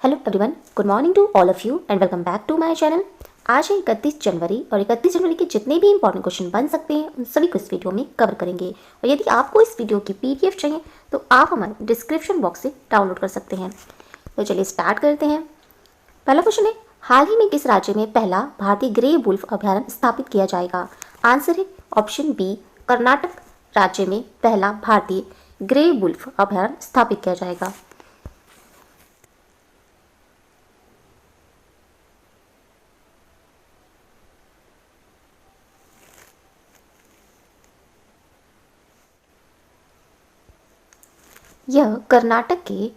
Hello everyone, good morning to all of you and welcome back to my channel. आज है 31 जनवरी और 31 जनवरी के जितने भी इंपॉर्टेंट क्वेश्चन बन सकते हैं उन सभी को इस वीडियो में कवर करेंगे। और यदि आपको इस वीडियो की पीडीएफ चाहिए तो आप हमारे डिस्क्रिप्शन बॉक्स से डाउनलोड कर सकते हैं। तो चलिए स्टार्ट करते हैं। पहला क्वेश्चन है, हाल ही में किस राज्य में पहला भारतीय ग्रे वुल्फ अभ्यारण्य स्थापित किया जाएगा? आंसर है ऑप्शन बी, कर्नाटक राज्य में पहला भारतीय ग्रे वुल्फ अभ्यारण्य स्थापित किया जाएगा। यह कर्नाटक के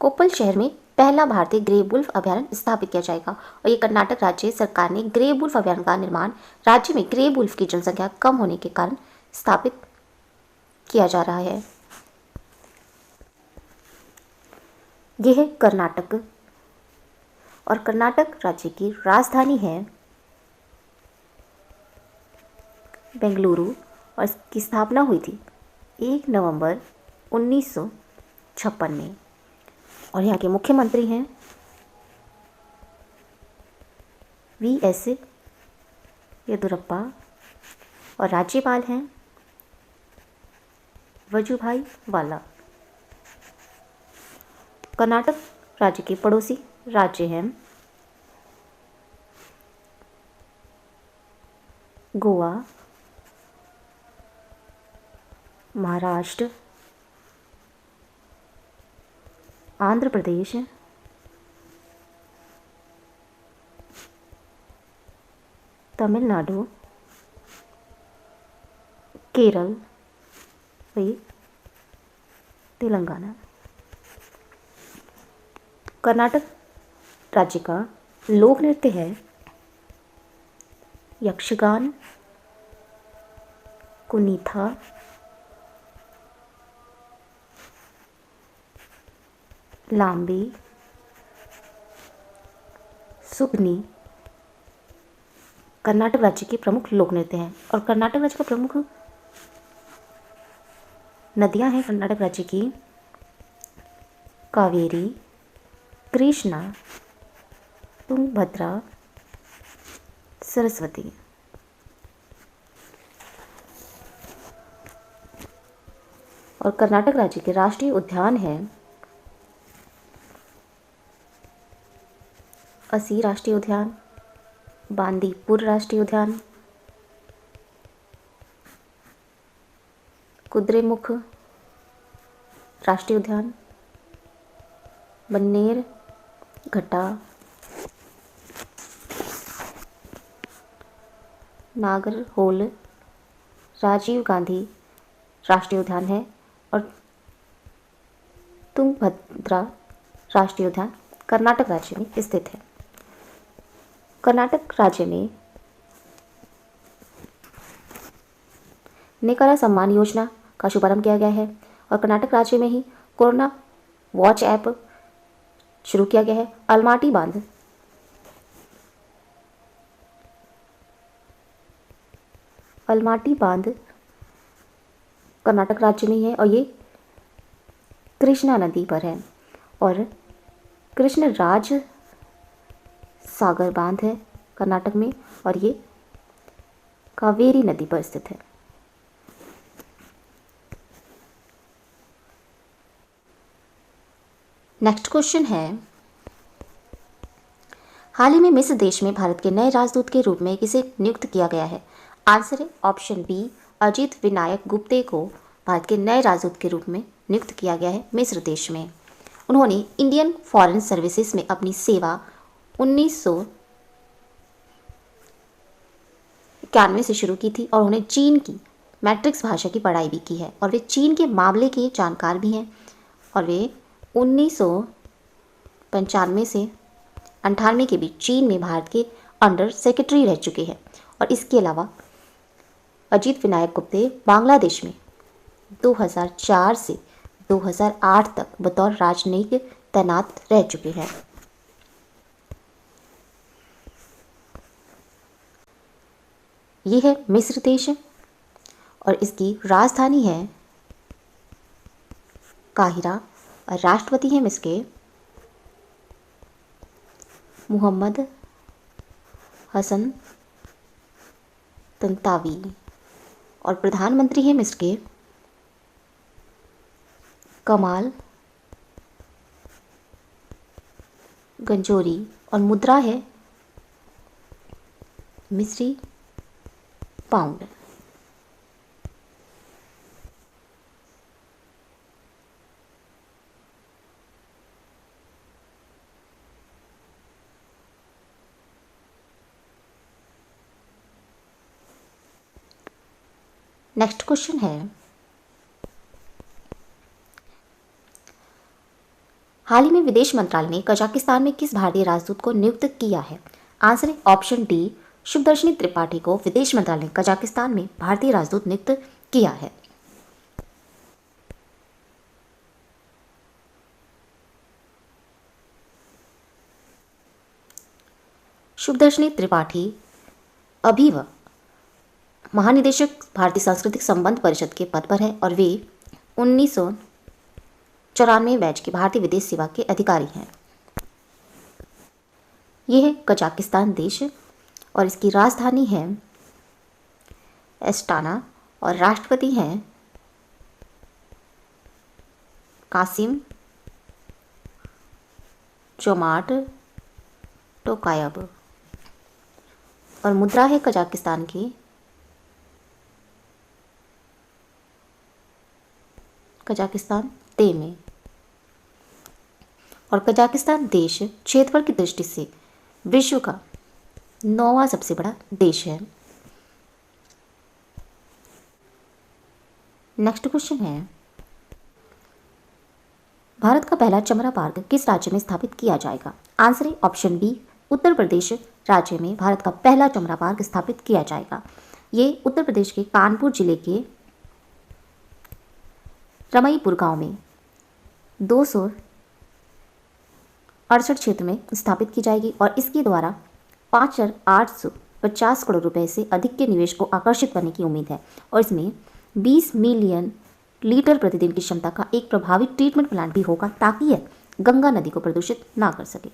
कोप्पल शहर में पहला भारतीय ग्रे वुल्फ अभ्यारण्य स्थापित किया जाएगा। और ये कर्नाटक राज्य सरकार ने ग्रे वुल्फ अभ्यारण्य का निर्माण राज्य में ग्रे वुल्फ की जनसंख्या कम होने के कारण स्थापित किया जा रहा है। यह है कर्नाटक और कर्नाटक राज्य की राजधानी है बेंगलुरु और इसकी स्थापना हुई थी 1 नवंबर 1956 में। और यहाँ के मुख्यमंत्री हैं वी.एस. येदुरप्पा और राज्यपाल हैं वजुभाई वाला। कर्नाटक राज्य के पड़ोसी राज्य हैं गोवा, महाराष्ट्र, आंध्र प्रदेश, तमिलनाडु, केरल व तेलंगाना। कर्नाटक राज्य का लोक नृत्य है यक्षगान, कुनीथा, लांबी, सुगनी कर्नाटक राज्य के प्रमुख लोक नृत्य हैं। और कर्नाटक राज्य का प्रमुख नदियां हैं कर्नाटक राज्य की कावेरी, कृष्णा, तुंगभद्रा, सरस्वती। और कर्नाटक राज्य के राष्ट्रीय उद्यान हैं असी राष्ट्रीय उद्यान, बांदीपुर राष्ट्रीय उद्यान, कुद्रेमुख राष्ट्रीय उद्यान, बन्नेर घट्टा, नागरहोल राजीव गांधी राष्ट्रीय उद्यान है। और तुंगभद्रा राष्ट्रीय उद्यान कर्नाटक राज्य में स्थित है। कर्नाटक राज्य में नेकारा सम्मान योजना का शुभारंभ किया गया है। और कर्नाटक राज्य में ही कोरोना वॉच ऐप शुरू किया गया है। अलमाटी बांध कर्नाटक राज्य में ही है और ये कृष्णा नदी पर है। और कृष्ण राज सागर बांध है कर्नाटक में और ये कावेरी नदी पर स्थित है। नेक्स्ट क्वेश्चन है, हाल ही में मिस्र देश में भारत के नए राजदूत के रूप में किसे नियुक्त किया गया है? आंसर है ऑप्शन बी, अजित विनायक गुप्ते को भारत के नए राजदूत के रूप में नियुक्त किया गया है मिस्र देश में। उन्होंने इंडियन फॉरेन सर्विसेज में अपनी सेवा 1991 से शुरू की थी और उन्होंने चीन की मैट्रिक्स भाषा की पढ़ाई भी की है और वे चीन के मामले के जानकार भी हैं। और वे 1995 से 98 के बीच चीन में भारत के अंडर सेक्रेटरी रह चुके हैं। और इसके अलावा अजित विनायक गुप्ते बांग्लादेश में 2004 से 2008 तक बतौर राजनयिक तैनात रह चुके हैं। ये है मिस्र देश और इसकी राजधानी है काहिरा और राष्ट्रपति हैं मिसके मोहम्मद हसन तंतावी और प्रधानमंत्री हैं मिसके कमाल गंजोरी और मुद्रा है मिस्री पाउंड। नेक्स्ट क्वेश्चन है, हाल ही में विदेश मंत्रालय ने कजाकिस्तान में किस भारतीय राजदूत को नियुक्त किया है? आंसर है ऑप्शन डी, शुभदर्शनी त्रिपाठी को विदेश मंत्रालय ने कजाकिस्तान में भारतीय राजदूत नियुक्त किया है। शुभदर्शनी त्रिपाठी अभी वह महानिदेशक भारतीय सांस्कृतिक संबंध परिषद के पद पर है और वे 1994 बैच के भारतीय विदेश सेवा के अधिकारी हैं। यह है कजाकिस्तान देश और इसकी राजधानी है एस्टाना और राष्ट्रपति हैं कासिम जोमार्ट टोकायब और मुद्रा है कजाकिस्तान की कजाकिस्तान तेमे और कजाकिस्तान देश क्षेत्रफल की दृष्टि से विश्व का 9वां सबसे बड़ा देश है। नेक्स्ट क्वेश्चन है, भारत का पहला चमड़ा पार्क किस राज्य में स्थापित किया जाएगा? आंसर है ऑप्शन बी, उत्तर प्रदेश राज्य में भारत का पहला चमड़ा पार्क स्थापित किया जाएगा। ये उत्तर प्रदेश के कानपुर जिले के रमईपुर गांव में 268 क्षेत्र में स्थापित की जाएगी और इसके द्वारा 5,850 करोड़ रुपए से अधिक के निवेश को आकर्षित करने की उम्मीद है और इसमें 20 मिलियन लीटर प्रतिदिन की क्षमता का एक प्रभावी ट्रीटमेंट प्लांट भी होगा ताकि यह गंगा नदी को प्रदूषित ना कर सके।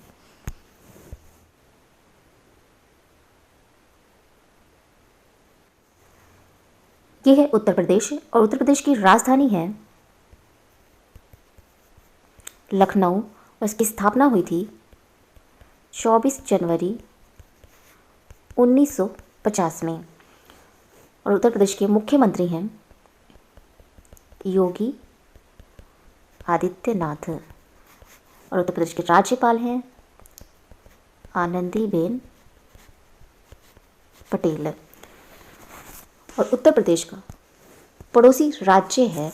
यह है उत्तर प्रदेश और उत्तर प्रदेश की राजधानी है लखनऊ और इसकी स्थापना हुई थी 24 जनवरी 1950 में और उत्तर प्रदेश के मुख्यमंत्री हैं योगी आदित्यनाथ और उत्तर प्रदेश के राज्यपाल हैं आनंदीबेन पटेल और उत्तर प्रदेश का पड़ोसी राज्य है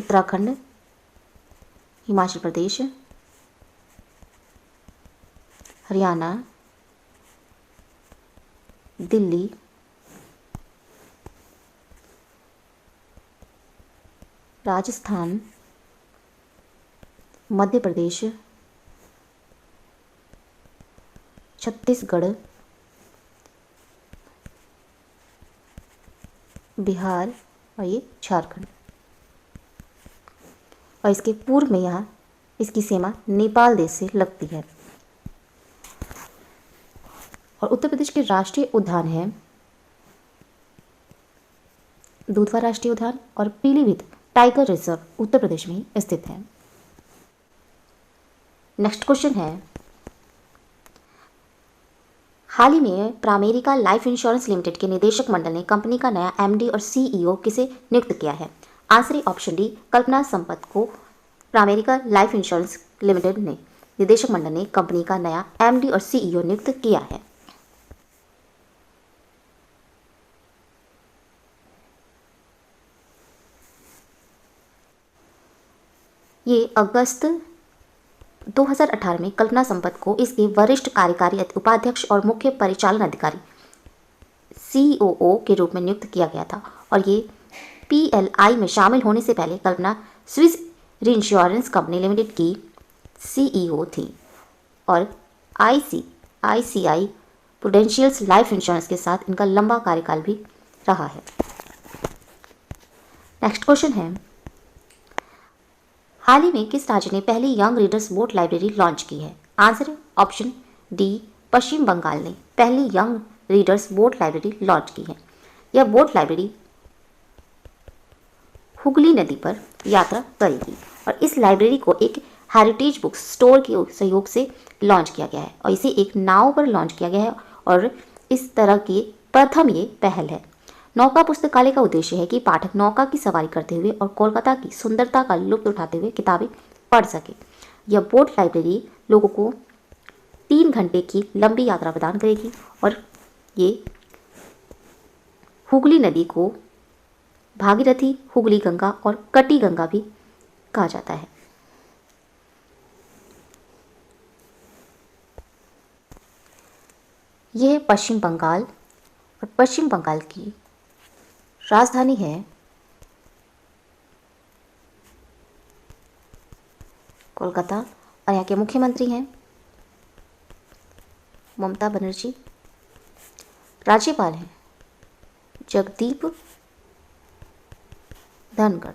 उत्तराखंड, हिमाचल प्रदेश, हरियाणा, दिल्ली, राजस्थान, मध्य प्रदेश, छत्तीसगढ़, बिहार और ये झारखंड और इसके पूर्व में यहाँ इसकी सीमा नेपाल देश से लगती है। और उत्तर प्रदेश के राष्ट्रीय उद्यान है दुधवा राष्ट्रीय उद्यान और पीलीभीत टाइगर रिजर्व उत्तर प्रदेश में स्थित है। नेक्स्ट क्वेश्चन है, हाल ही में प्रामेरिका लाइफ इंश्योरेंस लिमिटेड के निदेशक मंडल ने कंपनी का नया एमडी और सीईओ किसे नियुक्त किया है? आंसर है ऑप्शन डी, कल्पना संपत को प्रामेरिका लाइफ इंश्योरेंस लिमिटेड ने निदेशक मंडल ने कंपनी का नया एमडी और सीईओ नियुक्त किया है। ये अगस्त 2018 में कल्पना संपत को इसके वरिष्ठ कार्यकारी उपाध्यक्ष और मुख्य परिचालन अधिकारी सीओओ के रूप में नियुक्त किया गया था और ये पीएलआई में शामिल होने से पहले कल्पना स्विस रीइंश्योरेंस कंपनी लिमिटेड की सीईओ थी और आईसीआईसीआई प्रूडेंशियल्स लाइफ इंश्योरेंस के साथ इनका लंबा कार्यकाल भी रहा है। नेक्स्ट क्वेश्चन है, हाल ही में किस राज्य ने पहली young readers boat library launch की है? आंसर है ऑप्शन डी, पश्चिम बंगाल ने पहली young readers boat library launch की है। यह बोट लाइब्रेरी हुगली नदी पर यात्रा करेगी और इस लाइब्रेरी को एक हेरिटेज बुक स्टोर के सहयोग से लॉन्च किया गया है और इसे एक नाव पर लॉन्च किया गया है और इस तरह की प्रथम ये पहल है। नौका पुस्तकालय का उद्देश्य है कि पाठक नौका की सवारी करते हुए और कोलकाता की सुंदरता का लुत्फ उठाते हुए किताबें पढ़ सके। यह बोट लाइब्रेरी लोगों को 3 घंटे की लंबी यात्रा प्रदान करेगी और ये हुगली नदी को भागीरथी, हुगली गंगा और कटी गंगा भी कहा जाता है। यह है पश्चिम बंगाल और पश्चिम बंगाल की राजधानी है कोलकाता और यहाँ के मुख्यमंत्री हैं ममता बनर्जी। राज्यपाल हैं जगदीप धनखड़।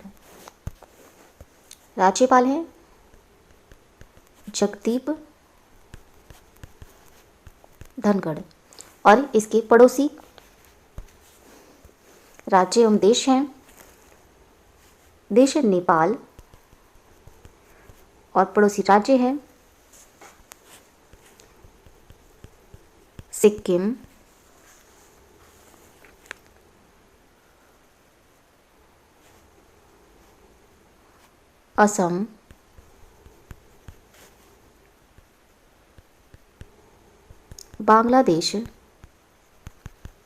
राज्यपाल हैं जगदीप धनखड़ और इसके पड़ोसी राज्य एवं देश हैं, देश है नेपाल और पड़ोसी राज्य है सिक्किम, असम, बांग्लादेश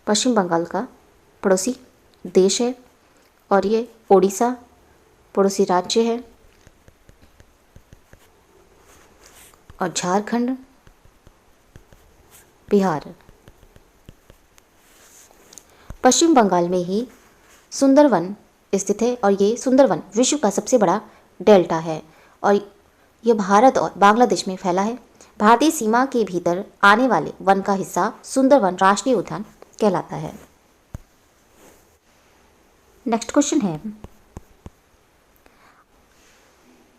पश्चिम बंगाल का पड़ोसी देश है और ये ओडिशा पड़ोसी राज्य है और झारखंड, बिहार। पश्चिम बंगाल में ही सुंदरवन स्थित है और ये सुंदरवन विश्व का सबसे बड़ा डेल्टा है और यह भारत और बांग्लादेश में फैला है। भारतीय सीमा के भीतर आने वाले वन का हिस्सा सुंदरवन राष्ट्रीय उद्यान कहलाता है। नेक्स्ट क्वेश्चन है,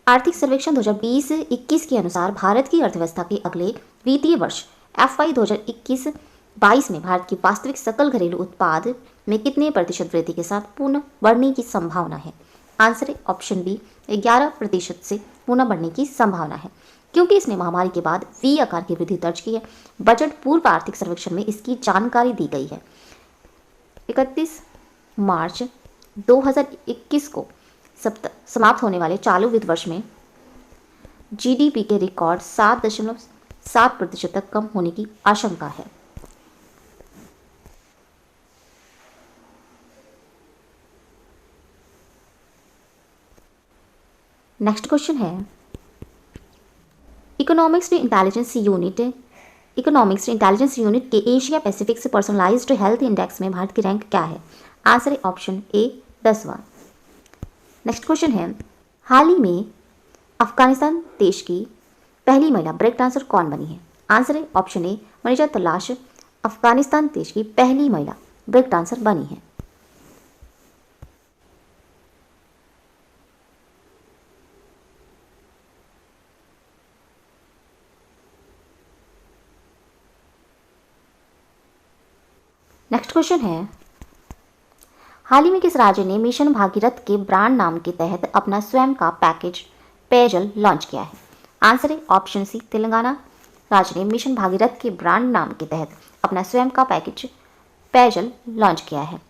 आर्थिक सर्वेक्षण 2020-21 के अनुसार भारत की अर्थव्यवस्था के अगले वित्तीय वर्ष FY 2021-22 में भारत की वास्तविक सकल घरेलू उत्पाद में कितने प्रतिशत वृद्धि के साथ पुनः बढ़ने की संभावना है? आंसर है ऑप्शन बी, 11% से पुनः बढ़ने की संभावना है क्योंकि इसने महामारी के बाद V आकार की वृद्धि दर्ज की है। बजट पूर्व आर्थिक सर्वेक्षण में इसकी जानकारी दी गई है। 31 मार्च 2021 को समाप्त होने वाले चालू वित्त वर्ष में GDP के रिकॉर्ड 7.7% तक कम होने की आशंका है। नेक्स्ट क्वेश्चन है, इकोनॉमिक्स इंटेलिजेंस यूनिट के एशिया पैसिफिक से पर्सनलाइज्ड हेल्थ इंडेक्स में भारत की रैंक क्या है? आंसर है ऑप्शन ए, 10वां। नेक्स्ट क्वेश्चन है, हाल ही में अफगानिस्तान देश की पहली महिला ब्रेक डांसर कौन बनी है? आंसर है ऑप्शन ए, मनीषा तलाश अफगानिस्तान देश की पहली महिला ब्रेक डांसर बनी है। नेक्स्ट क्वेश्चन है, हाल ही में किस राज्य ने मिशन भागीरथ के ब्रांड नाम के तहत अपना स्वयं का पैकेज पेयजल लॉन्च किया है? आंसर है ऑप्शन सी, तेलंगाना राज्य ने मिशन भागीरथ के ब्रांड नाम के तहत अपना स्वयं का पैकेज पेयजल लॉन्च किया है।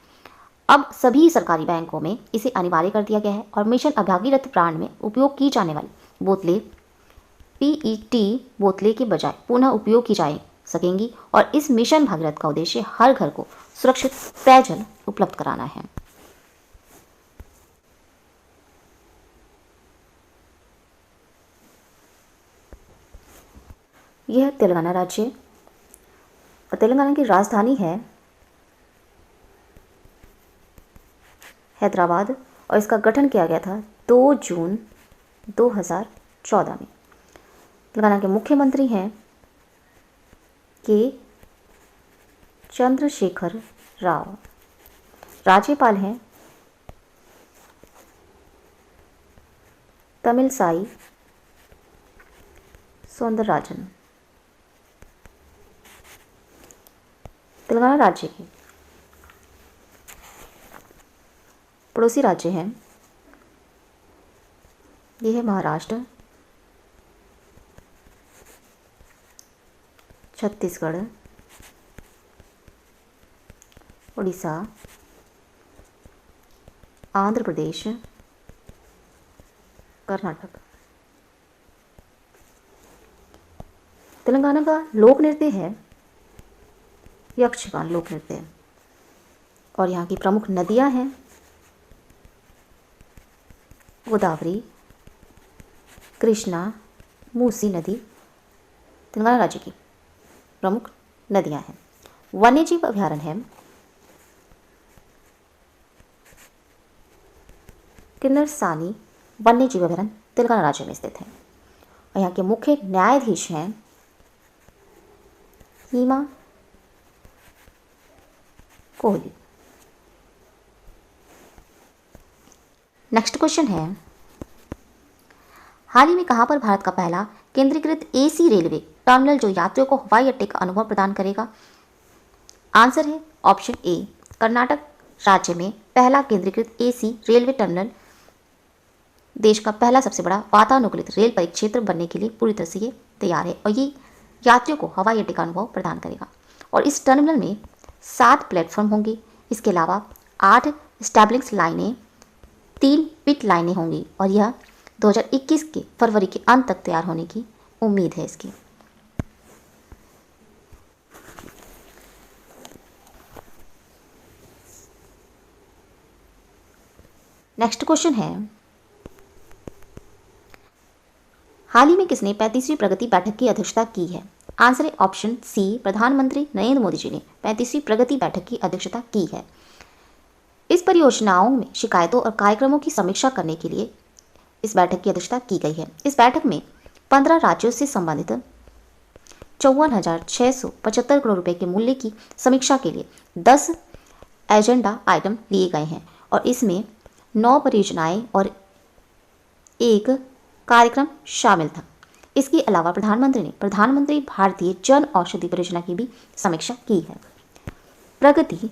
अब सभी सरकारी बैंकों में इसे अनिवार्य कर दिया गया है और मिशन भागीरथ ब्रांड में उपयोग की जाने वाली बोतलें PET बोतलें के बजाय पुनः उपयोग की जा सकेंगी और इस मिशन भागीरथ का उद्देश्य हर घर को सुरक्षित पेयजल उपलब्ध कराना है। यह तेलंगाना राज्य और तेलंगाना की राजधानी है हैदराबाद और इसका गठन किया गया था 2 जून 2014 में। तेलंगाना के मुख्यमंत्री हैं के चंद्रशेखर राव। राज्यपाल हैं तमिलसाई सौंदरराजन। तेलंगाना राज्य के पड़ोसी राज्य हैं, ये है महाराष्ट्र, छत्तीसगढ़, उड़ीसा, आंध्र प्रदेश, कर्नाटक। तेलंगाना का लोक नृत्य है यक्षगान लोक नृत्य, और यहाँ की प्रमुख नदियाँ हैं गोदावरी, कृष्णा, मूसी नदी तेलंगाना राज्य की प्रमुख नदियाँ हैं। वन्यजीव अभयारण्य है किन्नरसानी वन्यजीव अभयारण्य तेलंगाना राज्य में स्थित है, और यहाँ के मुख्य न्यायाधीश हैं हीमा कोहली। नेक्स्ट क्वेश्चन है, हाल ही में कहाँ पर भारत का पहला केंद्रीकृत एसी रेलवे टर्मिनल जो यात्रियों को हवाई अड्डे का अनुभव प्रदान करेगा? आंसर है ऑप्शन ए, कर्नाटक राज्य में पहला केंद्रीकृत एसी रेलवे टर्मिनल देश का पहला सबसे बड़ा वातानुकूलित रेल परिक्षेत्र बनने के लिए पूरी तरह से ये तैयार है, और ये यात्रियों को हवाई अड्डे का अनुभव प्रदान करेगा। और इस टर्मिनल में 7 प्लेटफॉर्म होंगे, इसके अलावा 8 स्टैबलिंग लाइनें, 3 पिट लाइनें होंगी, और यह 2021 के फरवरी के अंत तक तैयार होने की उम्मीद है इसकी। नेक्स्ट क्वेश्चन है, हाल ही में किसने 35वीं प्रगति बैठक की अध्यक्षता की है? आंसर है ऑप्शन सी, प्रधानमंत्री नरेंद्र मोदी जी ने 35वीं प्रगति बैठक की अध्यक्षता की है। इस परियोजनाओं में शिकायतों और कार्यक्रमों की समीक्षा करने के लिए इस बैठक की अध्यक्षता की गई है। इस बैठक में 15 राज्यों से संबंधित 54,675 करोड़ रुपए के मूल्य की समीक्षा के लिए 10 एजेंडा आइटम लिए गए हैं, और इसमें 9 परियोजनाएं और 1 कार्यक्रम शामिल था। इसके अलावा प्रधानमंत्री ने प्रधानमंत्री भारतीय जन औषधि परियोजना की भी समीक्षा की है। प्रगति,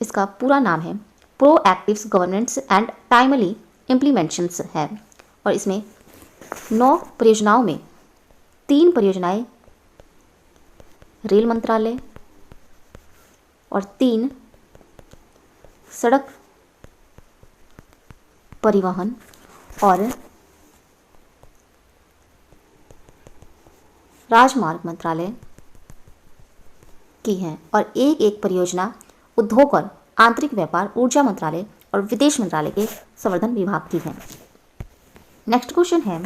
इसका पूरा नाम है proactive governance and timely implementations है, और इसमें 9 परियोजनाओं में 3 परियोजनाएं रेल मंत्रालय और 3 सड़क परिवहन और राजमार्ग मंत्रालय की हैं, और एक परियोजना उद्योग और आंतरिक व्यापार, ऊर्जा मंत्रालय और विदेश मंत्रालय के संवर्धन विभाग की है। नेक्स्ट क्वेश्चन है,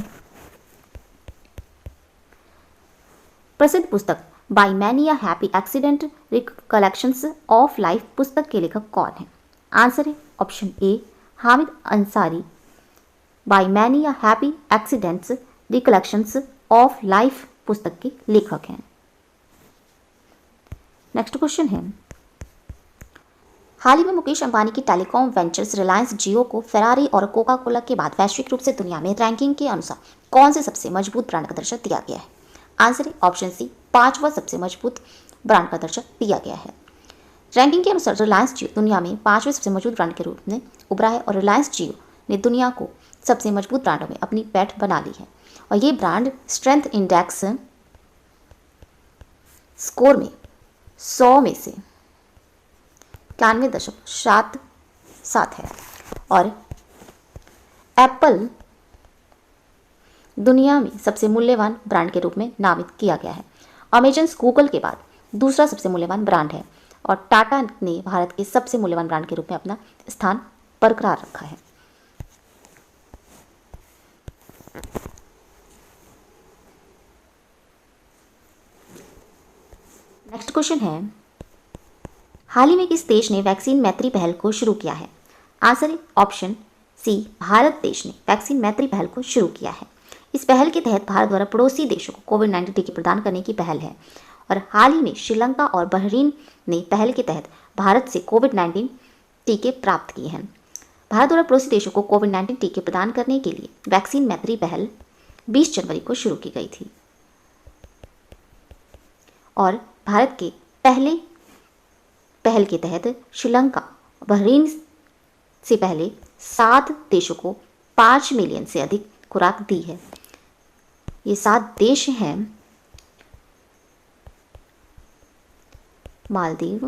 प्रसिद्ध पुस्तक by many a happy accident recollections of life पुस्तक के लेखक कौन है? आंसर है option A, Hamid Ansari. By many a happy accidents recollections of life पुस्तक के लेखक हैं। नेक्स्ट क्वेश्चन है, हाल ही में मुकेश अंबानी की टेलीकॉम वेंचर्स रिलायंस जियो को फेरारी और कोका कोला के बाद वैश्विक रूप से दुनिया में रैंकिंग के अनुसार कौन से सबसे मजबूत ब्रांड का दर्जा दिया गया है? आंसर है ऑप्शन सी, 5वां सबसे मजबूत ब्रांड का दर्जा दिया गया है। रैंकिंग के अनुसार रिलायंस जियो दुनिया में 5वें सबसे मजबूत ब्रांड के रूप में उभरा है, और रिलायंस जियो ने दुनिया को सबसे मजबूत ब्रांडों में अपनी पैठ बना ली है, और ये ब्रांड स्ट्रेंथ इंडेक्स स्कोर में 100 में से 91.77 है, और एप्पल दुनिया में सबसे मूल्यवान ब्रांड के रूप में नामित किया गया है। अमेजन गूगल के बाद दूसरा सबसे मूल्यवान ब्रांड है, और टाटा ने भारत के सबसे मूल्यवान ब्रांड के रूप में अपना स्थान बरकरार रखा है। नेक्स्ट क्वेश्चन है, हाल ही में किस देश ने वैक्सीन मैत्री पहल को शुरू किया है? आंसर है ऑप्शन सी, भारत देश ने वैक्सीन मैत्री पहल को शुरू किया है। इस पहल के तहत भारत द्वारा पड़ोसी देशों को कोविड-19 टीके प्रदान करने की पहल है, और हाल ही में श्रीलंका और बहरीन ने पहल के तहत भारत से कोविड-19 टीके प्राप्त किए हैं। भारत द्वारा पड़ोसी देशों को कोविड-19 टीके प्रदान करने के लिए वैक्सीन मैत्री पहल 20 जनवरी को शुरू की गई थी और भारत के पहले पहल के तहत श्रीलंका, बहरीन से पहले 7 देशों को 5 मिलियन से अधिक खुराक दी है। ये 7 देश हैं Maldives,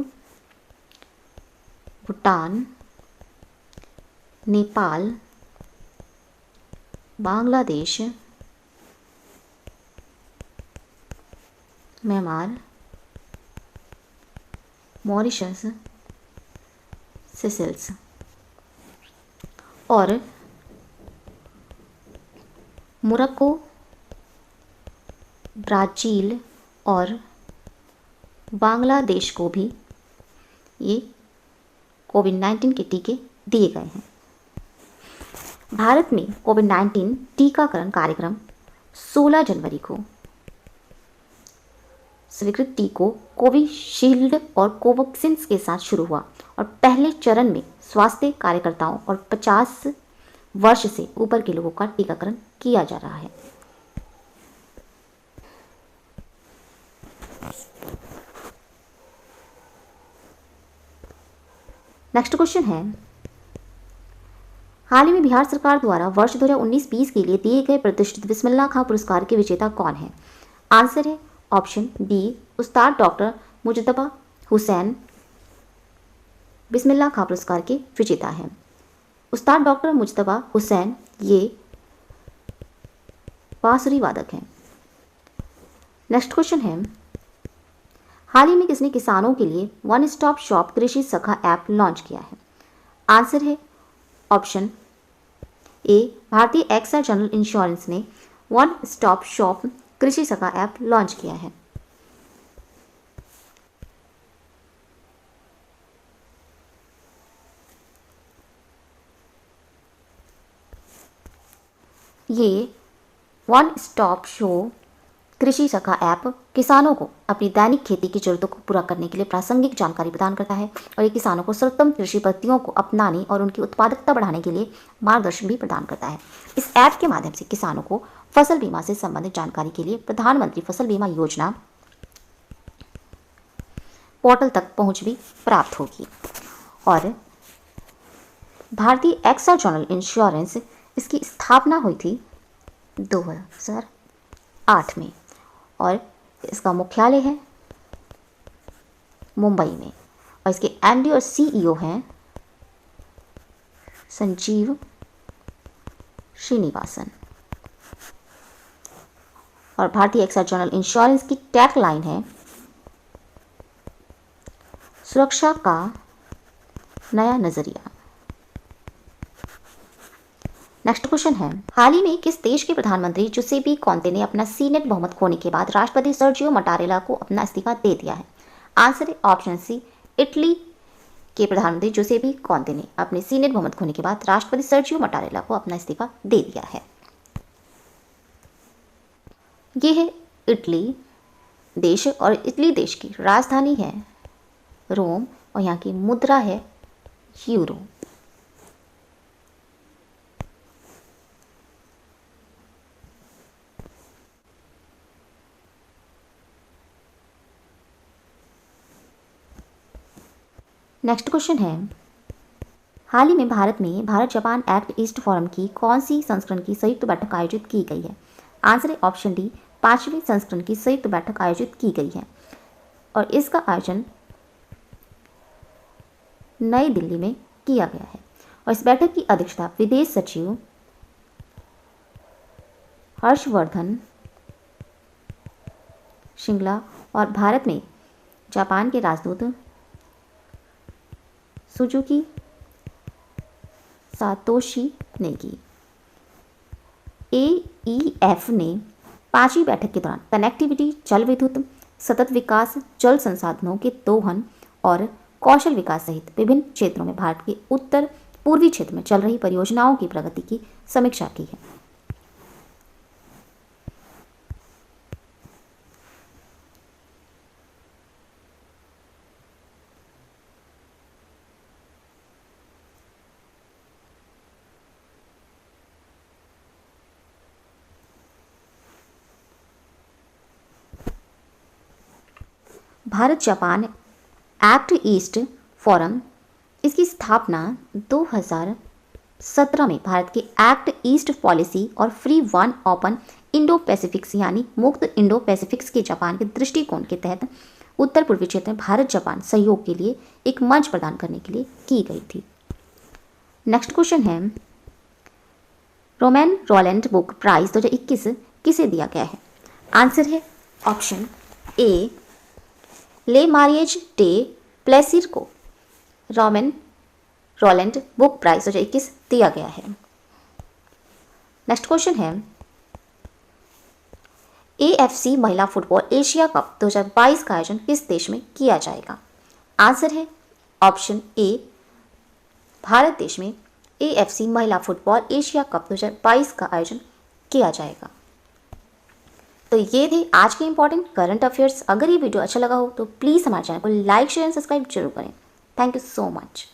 Bhutan, Nepal, Bangladesh, Myanmar, Mauritius, Seychelles और मोरक्को, ब्राज़ील और बांग्लादेश को भी ये कोविड-19 के टीके दिए गए हैं। भारत में कोविड-19 टीकाकरण कार्यक्रम 16 जनवरी को स्वीकृत टीकों कोविशील्ड और कोवैक्सीन के साथ शुरू हुआ और पहले चरण में स्वास्थ्य कार्यकर्ताओं और 50 वर्ष से ऊपर के लोगों का टीकाकरण किया जा रहा है। नेक्स्ट क्वेश्चन है, हाल ही में बिहार सरकार द्वारा वर्ष 2019-20 के लिए दिए गए प्रतिष्ठित बिस्मिल्लाह खां पुरस्कार के विजेता कौन है? आंसर है ऑप्शन बी, उस्ताद डॉक्टर मुजतबा हुसैन बिस्मिल्लाह खां पुरस्कार के विजेता हैं। उस्ताद डॉक्टर मुजतबा हुसैन ये बांसुरी वादक हैं। नेक्स्ट क्वेश्चन है, हाल ही में किसने किसानों के लिए वन स्टॉप शॉप कृषि सखा ऐप लॉन्च किया है? आंसर है ऑप्शन ए, भारतीय एक्सा जनरल इंश्योरेंस ने वन स्टॉप शॉप कृषि सखा ऐप लॉन्च किया है। ये वन स्टॉप शॉप कृषि सखा ऐप किसानों को अपनी दैनिक खेती की जरूरतों को पूरा करने के लिए प्रासंगिक जानकारी प्रदान करता है और ये किसानों को सर्वोत्तम कृषि पद्धतियों को अपनाने और उनकी उत्पादकता बढ़ाने के लिए मार्गदर्शन भी प्रदान करता है। इस ऐप के माध्यम से किसानों को फसल बीमा से संबंधित जानकारी के लिए प्रधानमंत्री फसल बीमा योजना पोर्टल तक पहुंच भी प्राप्त होगी और भारतीय एक्सा जनरल इंश्योरेंस इसकी स्थापना हुई थी 2008 में और इसका मुख्यालय है मुंबई में और इसके एमडी और सीईओ हैं संजीव श्रीनिवासन। और भारतीय एक्सा जनरल इंश्योरेंस की टैग लाइन है, सुरक्षा का नया नजरिया। नेक्स्ट क्वेश्चन है, हाल ही में किस देश के प्रधानमंत्री जुसेपी कॉन्ते ने अपना सीनेट बहुमत खोने के बाद राष्ट्रपति सर्जियो मटारेला को अपना इस्तीफा दे दिया है? आंसर है ऑप्शन सी, इटली के प्रधानमंत्री जुसेपी कॉन्ते ने अपने सीनेट बहुमत खोने के बाद राष्ट्रपति सर्जियो मटारेला को अपना इस्तीफा दे दिया है। ये है इटली देश और इटली देश की राजधानी है रोम और यहाँ की मुद्रा है यूरो। नेक्स्ट क्वेश्चन है, हाल ही में भारत में Bharat Japan act east forum की कौन सी संस्करण की संयुक्त बैठक आयोजित की गई है? आंसर है ऑप्शन डी, 5वीं संस्करण की संयुक्त बैठक आयोजित की गई है और इसका आयोजन नई दिल्ली में किया गया है और इस बैठक की अध्यक्षता विदेश सचिव हर्षवर्धन श्रृंगला और भारत में जापान के राजदूत सुजुकी सातोशी ने की। AEF ने 5वीं बैठक के दौरान कनेक्टिविटी, जल विद्युत, सतत विकास, जल संसाधनों के दोहन और कौशल विकास सहित विभिन्न क्षेत्रों में भारत के उत्तर पूर्वी क्षेत्र में चल रही परियोजनाओं की प्रगति की समीक्षा की है। Bharat Japan act east forum, इसकी स्थापना 2017 में भारत के एक्ट ईस्ट पॉलिसी और फ्री वन ओपन इंडो पैसिफिक्स यानी मुक्त इंडो पैसिफिक्स के जापान के दृष्टिकोण के तहत उत्तर पूर्वी क्षेत्र में भारत जापान सहयोग के लिए एक मंच प्रदान करने के लिए की गई थी। नेक्स्ट क्वेश्चन है, रोमैन रोलैंड बुक प्राइज 2021 किसे दिया गया है? आंसर है ऑप्शन ए ले मारिएज डे प्लेसिर को रोमैन रोलैंड बुक प्राइज 2021 दिया गया है। नेक्स्ट क्वेश्चन है, AFC महिला फुटबॉल एशिया कप 2022 का आयोजन किस देश में किया जाएगा? आंसर है ऑप्शन ए भारत देश में AFC महिला फुटबॉल एशिया कप 2022 का आयोजन किया जाएगा। तो ये थे आज के इंपॉर्टेंट करंट अफेयर्स। अगर ये वीडियो अच्छा लगा हो तो प्लीज़ हमारे चैनल को लाइक शेयर एंड सब्सक्राइब जरूर करें। Thank you so much.